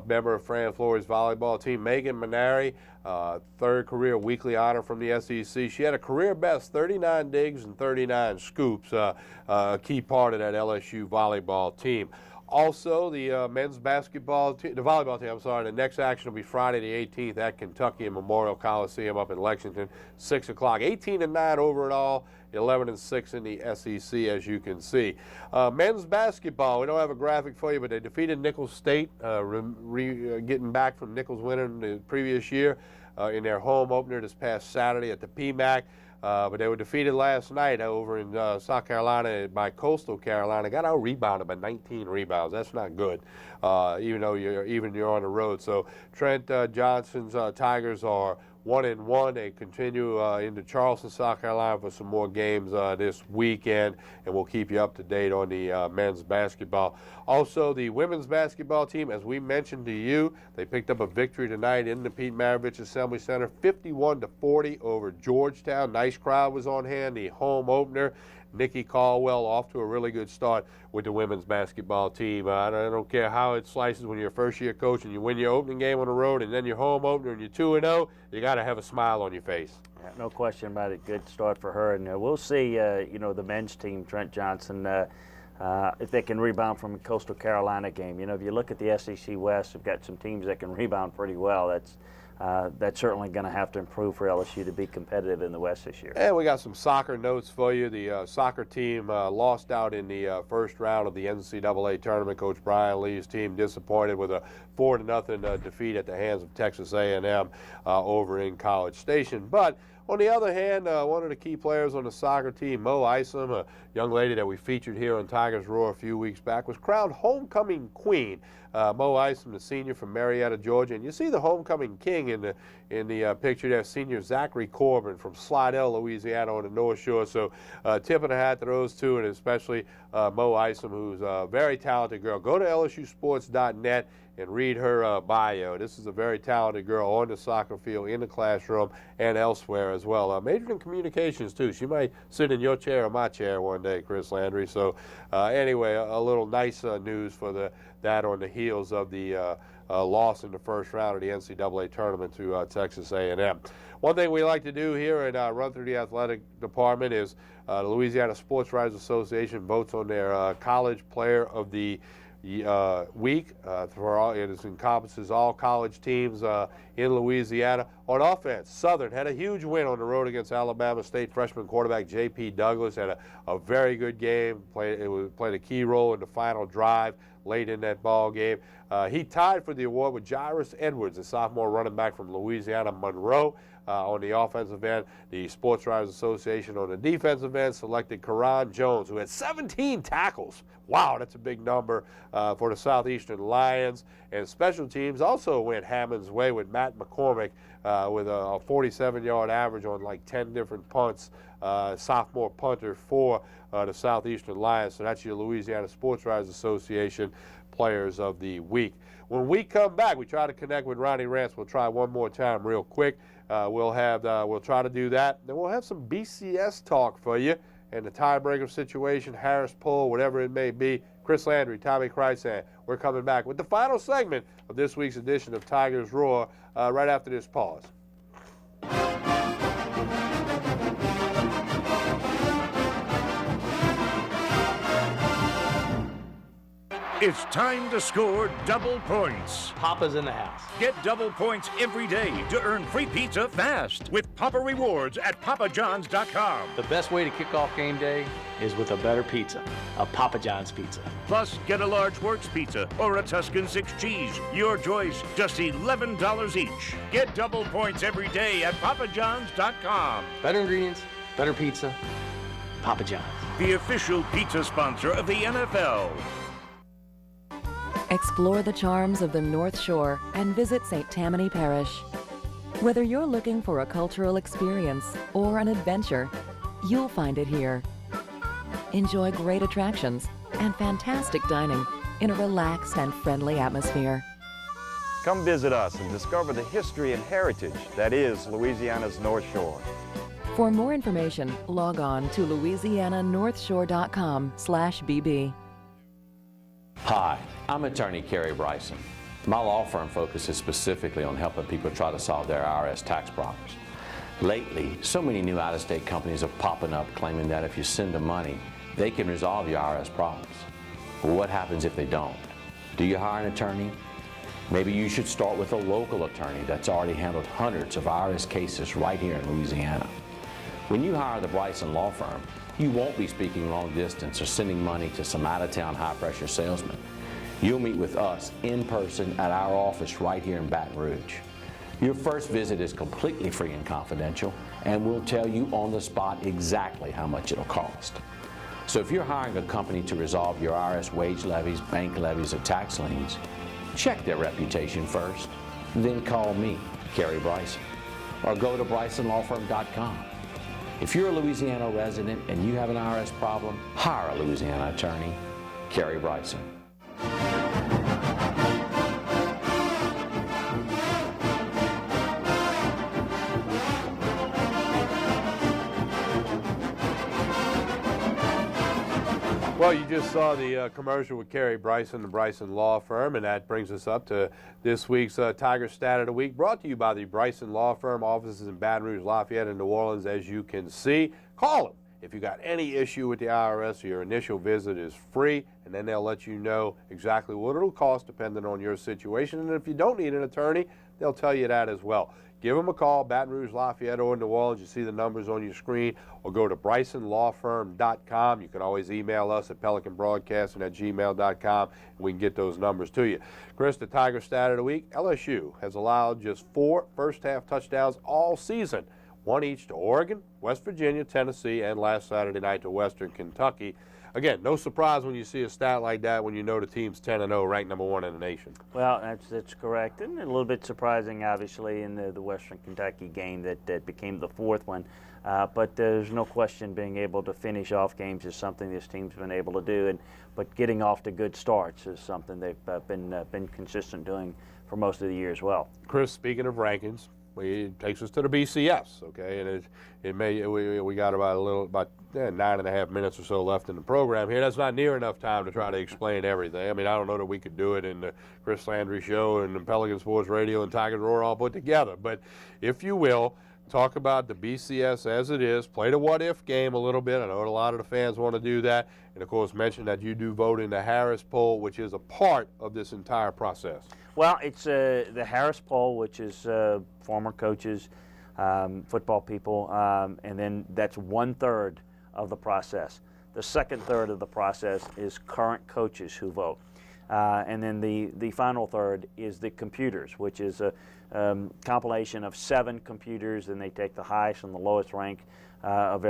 Speaker 6: member of Fran Flory's volleyball team, Megan Manari, third career weekly honor from the SEC. She had a career best 39 digs and 39 scoops, a key part of that LSU volleyball team. Also, the men's basketball team, the volleyball team, I'm sorry, the next action will be Friday the 18th at Kentucky and Memorial Coliseum up in Lexington, 6 o'clock. 18-9 overall, 11-6 in the SEC, as you can see. Men's basketball, we don't have a graphic for you, but they defeated Nicholls State, getting back from Nicholls winning the previous year. in their home opener this past Saturday at the PMAC. But they were defeated last night over in South Carolina by Coastal Carolina. Got out-rebounded by 19 rebounds. That's not good, even though you're on the road. So Trent Johnson's Tigers are 1-1. They continue into Charleston, South Carolina for some more games this weekend, and we'll keep you up to date on the men's basketball. Also, the women's basketball team, as we mentioned to you, they picked up a victory tonight in the Pete Maravich Assembly Center, 51-40 over Georgetown. Nice crowd was on hand, the home opener. Nikki Caldwell off to a really good start with the women's basketball team. I don't care how it slices when you're a first-year coach and you win your opening game on the road and then your home opener and you're 2-0, you got to have a smile on your face.
Speaker 8: Yeah, no question about it. Good start for her. And we'll see, the men's team, Trent Johnson, if they can rebound from a Coastal Carolina game. If you look at the SEC West, we've got some teams that can rebound pretty well. That's certainly going to have to improve for LSU to be competitive in the West this year.
Speaker 6: And we got some soccer notes for you. The soccer team lost out in the first round of the NCAA tournament. Coach Brian Lee's team disappointed with a 4-0 defeat at the hands of Texas A&M over in College Station. But on the other hand, one of the key players on the soccer team, Mo Isom, a young lady that we featured here on Tigers Roar a few weeks back, was crowned homecoming queen. Mo Isom, the senior from Marietta, Georgia, and you see the homecoming king in the picture there, senior Zachary Corbin from Slidell, Louisiana, on the North Shore. So tip of the hat to those two, and especially Mo Isom, who's a very talented girl. Go to LSUsports.net and read her bio. This is a very talented girl on the soccer field, in the classroom, and elsewhere as well. Majored in communications, too. She might sit in your chair or my chair one day, Chris Landry. So anyway, a little nice news for that on the heels of the loss in the first round of the NCAA tournament to Texas A&M. One thing we like to do here and run through the athletic department is the Louisiana Sports Writers Association votes on their College Player of the week. It encompasses all college teams in Louisiana. On offense, Southern had a huge win on the road against Alabama State. Freshman quarterback J.P. Douglas had a very good game. Played a key role in the final drive late in that ball game. He tied for the award with Jairus Edwards, a sophomore running back from Louisiana Monroe. On the offensive end, the Sports Writers Association on the defensive end selected Karan Jones, who had 17 tackles. Wow, that's a big number for the Southeastern Lions. And special teams also went Hammond's way with Matt McCormick with a 47-yard average on like 10 different punts, sophomore punter for the Southeastern Lions. So that's your Louisiana Sports Writers Association Players of the Week. When we come back, we try to connect with Ronnie Rance. We'll try one more time real quick. We'll try to do that. Then we'll have some BCS talk for you and the tiebreaker situation, Harris Poll, whatever it may be. Chris Landry, Tommy Krysan. We're coming back with the final segment of this week's edition of Tigers Roar right after this pause.
Speaker 17: It's time to score double points.
Speaker 15: Papa's in the house.
Speaker 17: Get double points every day to earn free pizza fast with Papa Rewards at papajohns.com.
Speaker 15: The best way to kick off game day is with a better pizza, a Papa John's pizza.
Speaker 17: Plus, get a large Works pizza or a Tuscan 6 cheese. Your choice, just $11 each. Get double points every day at papajohns.com.
Speaker 15: Better ingredients, better pizza, Papa John's.
Speaker 17: The official pizza sponsor of the NFL.
Speaker 16: Explore the charms of the North Shore and visit St. Tammany Parish. Whether you're looking for a cultural experience or an adventure, you'll find it here. Enjoy great attractions and fantastic dining in a relaxed and friendly atmosphere.
Speaker 18: Come visit us and discover the history and heritage that is Louisiana's North Shore.
Speaker 16: For more information, log on to louisiananorthshore.com/bb.
Speaker 2: Hi, I'm attorney Kerry Bryson. My law firm focuses specifically on helping people try to solve their IRS tax problems. Lately, so many new out-of-state companies are popping up claiming that if you send them money, they can resolve your IRS problems. But what happens if they don't? Do you hire an attorney? Maybe you should start with a local attorney that's already handled hundreds of IRS cases right here in Louisiana. When you hire the Bryson Law Firm, you won't be speaking long distance or sending money to some out-of-town high-pressure salesman. You'll meet with us in person at our office right here in Baton Rouge. Your first visit is completely free and confidential, and we'll tell you on the spot exactly how much it'll cost. So if you're hiring a company to resolve your IRS wage levies, bank levies, or tax liens, check their reputation first. Then call me, Kerry Bryson, or go to brysonlawfirm.com. If you're a Louisiana resident and you have an IRS problem, hire a Louisiana attorney, Kerry Bryson.
Speaker 6: Well, you just saw the commercial with Kerry Bryson, the Bryson Law Firm, and that brings us up to this week's Tiger Stat of the Week, brought to you by the Bryson Law Firm, offices in Baton Rouge, Lafayette, and New Orleans, as you can see. Call them if you got any issue with the IRS. Your initial visit is free, and then they'll let you know exactly what it'll cost depending on your situation. And if you don't need an attorney, they'll tell you that as well. Give them a call, Baton Rouge, Lafayette, or New Orleans. You see the numbers on your screen, or go to brysonlawfirm.com. You can always email us at pelicanbroadcasting@gmail.com, and we can get those numbers to you. Chris, the Tiger Stat of the Week, LSU has allowed just 4 first-half touchdowns all season, 1 each to Oregon, West Virginia, Tennessee, and last Saturday night to Western Kentucky. Again, no surprise when you see a stat like that when you know the team's 10-0, ranked #1 in the nation.
Speaker 8: Well, that's correct, and a little bit surprising, obviously, in the Western Kentucky game that became the 4th one. But there's no question being able to finish off games is something this team's been able to do, but getting off to good starts is something they've been consistent doing for most of the year as well.
Speaker 6: Chris, speaking of rankings, it takes us to the BCS, okay, and we got about 9.5 minutes or so left in the program here. That's not near enough time to try to explain everything. I mean, I don't know that we could do it in the Chris Landry Show and the Pelican Sports Radio and Tigers Roar all put together, but if you will, talk about the BCS as it is, play the what-if game a little bit. I know a lot of the fans want to do that, and of course mention that you do vote in the Harris poll, which is a part of this entire process.
Speaker 8: Well, it's the Harris poll, which is former coaches, football people, and then that's 1/3 of the process. The second third of the process is current coaches who vote. And then the final third is the computers, which is a compilation of 7 computers, and they take the highest and the lowest rank of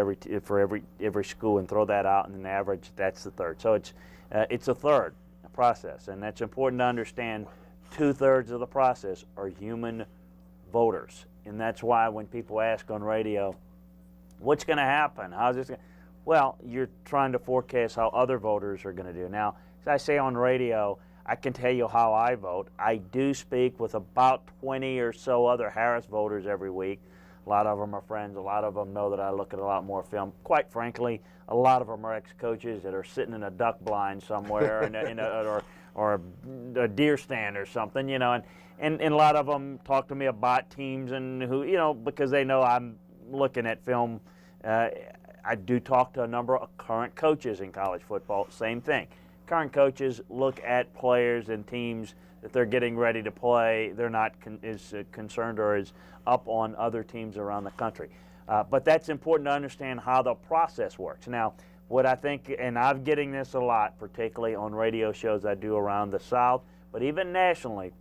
Speaker 8: for every school and throw that out, and then average, that's the third. So it's a third process, and that's important to understand. 2/3 of the process are human voters, and that's why when people ask on radio, what's going to happen? How's this going to? Well, you're trying to forecast how other voters are going to do. Now, as I say on radio, I can tell you how I vote. I do speak with about 20 or so other Harris voters every week. A lot of them are friends. A lot of them know that I look at a lot more film. Quite frankly, a lot of them are ex-coaches that are sitting in a duck blind somewhere or a deer stand or something, you know, and a lot of them talk to me about teams and who, you know, because they know I'm looking at film. I do talk to a number of current coaches in college football, same thing. Current coaches look at players and teams that they're getting ready to play. They're not as concerned or as up on other teams around the country. But that's important to understand how the process works. Now, what I think, and I'm getting this a lot, particularly on radio shows I do around the South, but even nationally,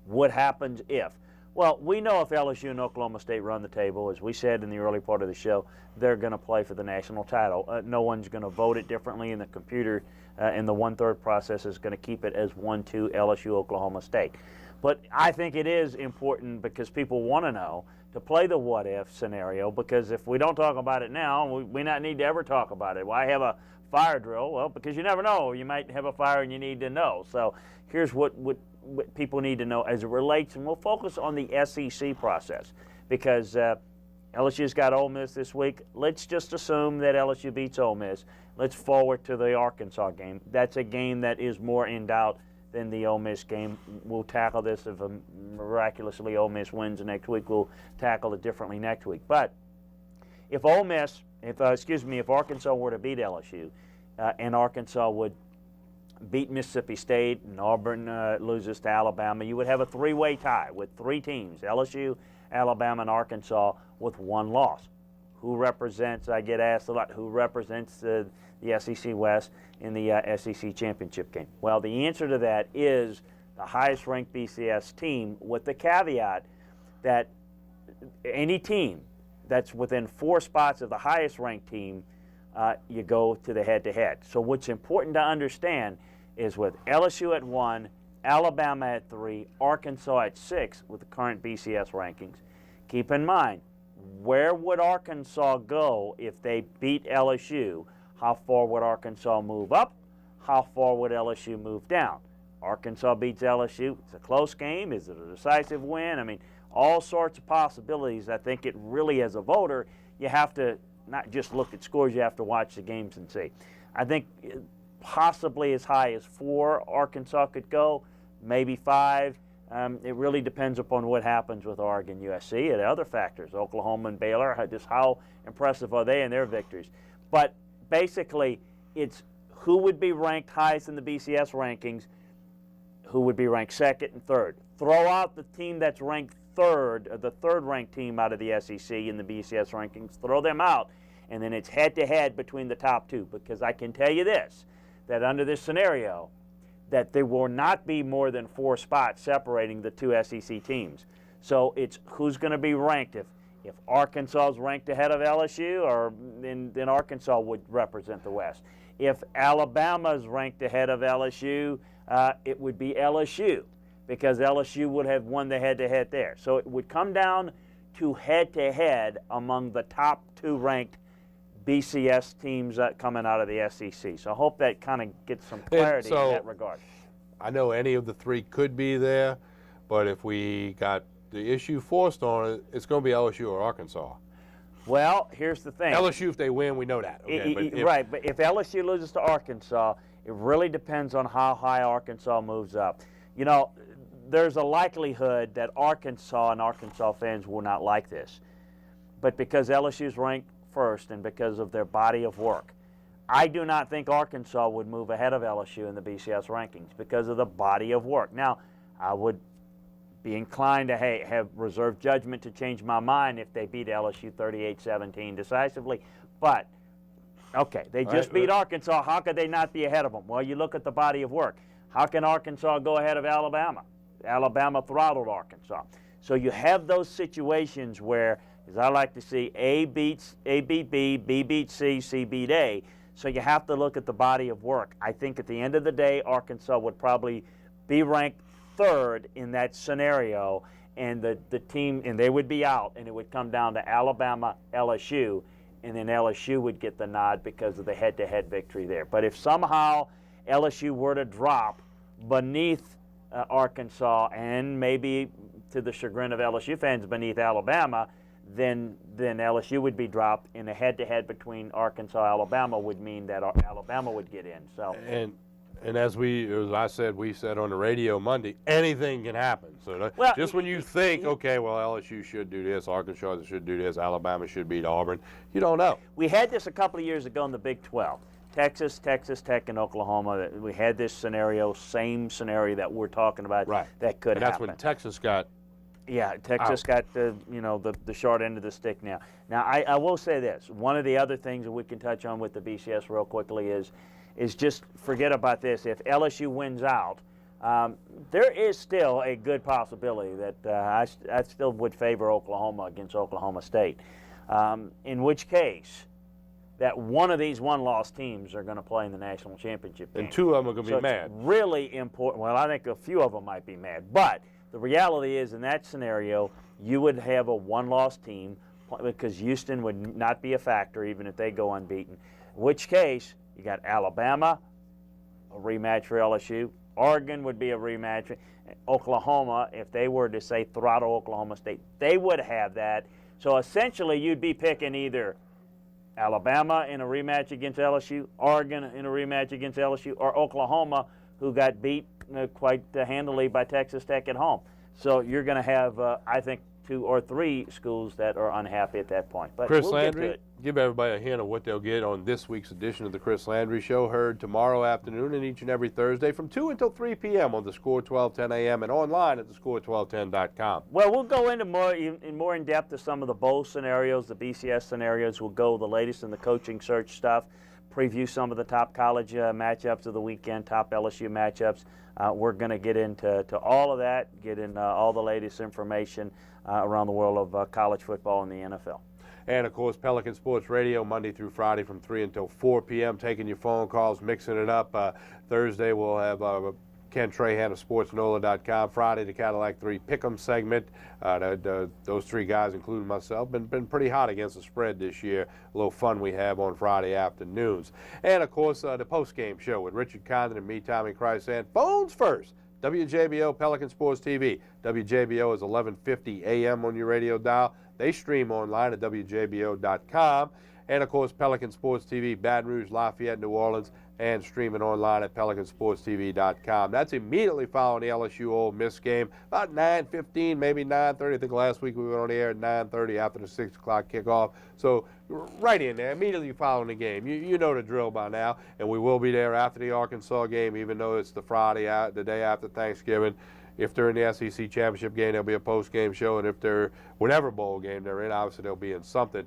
Speaker 8: what happens if? Well, we know if LSU and Oklahoma State run the table, as we said in the early part of the show, they're going to play for the national title. No one's going to vote it differently in the computer, and the 1/3 process is going to keep it as 1-2 LSU Oklahoma State. But I think it is important because people want to know to play the what-if scenario, because if we don't talk about it now, we not need to ever talk about it. Why have a fire drill? Well, because you never know. You might have a fire and you need to know. So here's what people need to know as it relates, and we'll focus on the SEC process because LSU's got Ole Miss this week. Let's just assume that LSU beats Ole Miss. Let's forward to the Arkansas game. That's a game that is more in doubt than the Ole Miss game. We'll tackle this if miraculously Ole Miss wins next week. We'll tackle it differently next week. But if if Arkansas were to beat LSU, and Arkansas would beat Mississippi State and Auburn loses to Alabama, you would have a 3-way tie with 3 teams: LSU, Alabama, and Arkansas with 1 loss. Who represents? I get asked a lot. Who represents the SEC West in the SEC championship game? Well, the answer to that is the highest-ranked BCS team, with the caveat that any team that's within 4 spots of the highest ranked team, you go to the head-to-head. So what's important to understand is with LSU at 1, Alabama at 3, Arkansas at 6 with the current BCS rankings, keep in mind, where would Arkansas go if they beat LSU? How far would Arkansas move up? How far would LSU move down? Arkansas beats LSU. It's a close game. Is it a decisive win? I mean, all sorts of possibilities. I think it really, as a voter, you have to not just look at scores, you have to watch the games and see. I think possibly as high as 4 Arkansas could go, maybe 5. It really depends upon what happens with Oregon, USC, and other factors. Oklahoma and Baylor, just how impressive are they in their victories. But basically, it's who would be ranked highest in the BCS rankings, who would be ranked 2nd and 3rd. Throw out the team that's ranked 3rd, the 3rd-ranked team out of the SEC in the BCS rankings. Throw them out, and then it's head-to-head between the top 2. Because I can tell you this, that under this scenario, that there will not be more than 4 spots separating the 2 SEC teams. So it's who's going to be ranked. If Arkansas is ranked ahead of LSU, or then Arkansas would represent the West. If Alabama is ranked ahead of LSU, it would be LSU, because LSU would have won the head-to-head there. So it would come down to head-to-head among the top 2 ranked BCS teams coming out of the SEC. So I hope that kind of gets some clarity in that regard.
Speaker 6: I know any of the 3 could be there, but if we got the issue forced on it, it's going to be LSU or Arkansas.
Speaker 8: Well, here's the thing.
Speaker 6: LSU, if they win, we know that. Okay?
Speaker 8: Right, but if LSU loses to Arkansas, it really depends on how high Arkansas moves up. You know, there's a likelihood that Arkansas and Arkansas fans will not like this. But because LSU's ranked 1st and because of their body of work, I do not think Arkansas would move ahead of LSU in the BCS rankings because of the body of work. Now, I would be inclined to have reserved judgment to change my mind if they beat LSU 38-17 decisively. But, okay, they just beat Arkansas. How could they not be ahead of them? Well, you look at the body of work. How can Arkansas go ahead of Alabama? Alabama throttled Arkansas. So you have those situations where, as I like to see, A beat B, B beats C, C beat A. So you have to look at the body of work. I think at the end of the day, Arkansas would probably be ranked 3rd in that scenario, and the team, and they would be out, and it would come down to Alabama, LSU, and then LSU would get the nod because of the head-to-head victory there. But if somehow LSU were to drop beneath Arkansas, and maybe to the chagrin of LSU fans beneath Alabama, then LSU would be dropped, and a head-to-head between Arkansas and Alabama would mean that Alabama would get in. So
Speaker 6: and as I said, we said on the radio Monday, anything can happen. So just when you think, okay, well, LSU should do this, Arkansas should do this, Alabama should beat Auburn, you don't know.
Speaker 8: We had this a couple of years ago in the Big 12. Texas, Texas Tech, and Oklahoma. We had this scenario, same scenario that we're talking about.
Speaker 6: Right.
Speaker 8: That could happen.
Speaker 6: And that's when Texas got.
Speaker 8: Yeah, Texas got the short end of the stick now. Now I will say this: one of the other things that we can touch on with the BCS real quickly is just forget about this. If LSU wins out, there is still a good possibility that I still would favor Oklahoma against Oklahoma State. In which case, that one of these one-loss teams are going to play in the national championship game.
Speaker 6: And 2 of them are going to be mad.
Speaker 8: It's really important. Well, I think a few of them might be mad. But the reality is, in that scenario, you would have a one-loss team because Houston would not be a factor even if they go unbeaten. In which case, you got Alabama, a rematch for LSU. Oregon would be a rematch. Oklahoma, if they were to, say, throttle Oklahoma State, they would have that. So essentially, you'd be picking either Alabama in a rematch against LSU, Oregon in a rematch against LSU, or Oklahoma, who got beat quite handily by Texas Tech at home. So you're going to have, I think, 2 or 3 schools that are unhappy at that point. But
Speaker 6: Chris
Speaker 8: we'll
Speaker 6: Landry, give everybody a hint of what they'll get on this week's edition of the Chris Landry Show, heard tomorrow afternoon and each and every Thursday from 2 until 3 p.m. on the Score 1210 AM and online at thescore1210.com.
Speaker 8: Well, we'll go into more in depth to some of the bowl scenarios, the BCS scenarios. We'll go the latest in the coaching search stuff. preview some of the top college matchups of the weekend, top LSU matchups. We're going to get into all of that, get into all the latest information around the world of college football and the NFL.
Speaker 6: And, of course, Pelican Sports Radio, Monday through Friday from 3 until 4 p.m., taking your phone calls, mixing it up. Thursday, we'll have Ken Trahan of SportsNola.com. Friday, the Cadillac 3 Pick'em segment. Those three guys, including myself, been pretty hot against the spread this year. A little fun we have on Friday afternoons. And, of course, the post-game show with Richard Condon and me, Tommy Krysan. Phones first. WJBO, Pelican Sports TV. WJBO is 1150 a.m. on your radio dial. They stream online at WJBO.com. And, of course, Pelican Sports TV, Baton Rouge, Lafayette, New Orleans, and streaming online at PelicanSportsTV.com. That's immediately following the LSU Ole Miss game, about 9:15, maybe 9:30. I think last week we went on the air at 9:30 after the 6 o'clock kickoff. So right in there, immediately following the game. You know the drill by now, and we will be there after the Arkansas game, even though it's the Friday, the day after Thanksgiving. If they're in the SEC championship game, there'll be a post-game show, and if they're whatever bowl game they're in, obviously they'll be in something.